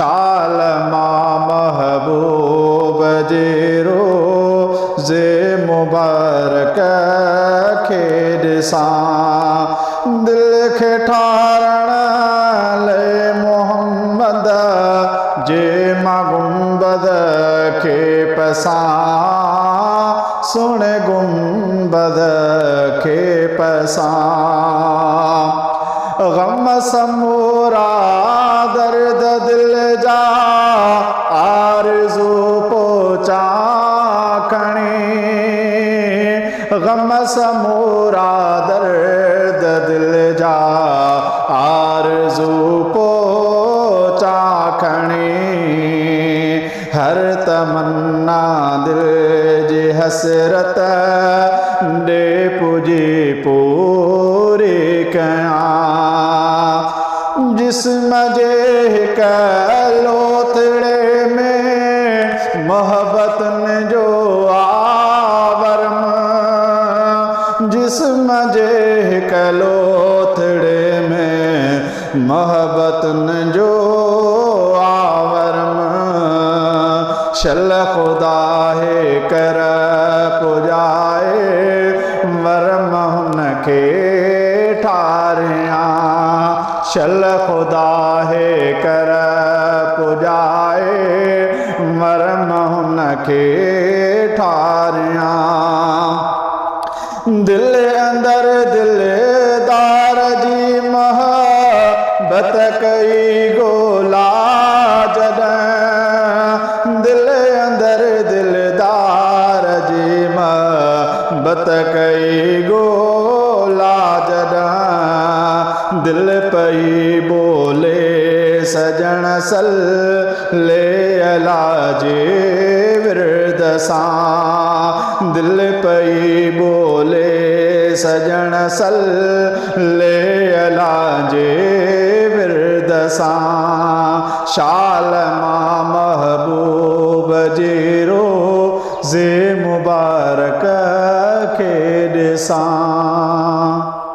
शाल मां महबूब जी रोज़े मुबारक खे ॾिसां दिल खे ठारण लाइ मोहम्मद जे मां गुंबद खे पसां सुण गुंबद खे पसां गम समूरा दर्द दिल जा आरज़ू पोचा खणी गम समूरा दर्द दिल जा आरज़ू पोचा खणी हर तमन्ना दिल जी हसरत ॾे पुजी पूरी कयां जिस्म जे हिक लोथड़े में मोहब्बतुनि जो आवरम जिस्म जे हिक लोथड़े में मोहब्बतुनि जो आवरम शल खुदा है कर पुजाए वरम हुनखे ठारियां शल खुदा है कर पुजाए वरम हुनखे ठारियां दिल अंदर दिलदार जी मोहब्बत कई गोला जॾहिं दिल अंदर दिलदार जी मोहब्बत कई गोला जॾहिं दिल पई बोले सजण सल्ले अला जे विरद सां दिल पई बोले सजण सल्ले अला जे विरद सां शाल मां महबूब जी रोज़े मुबारक खे ॾिसां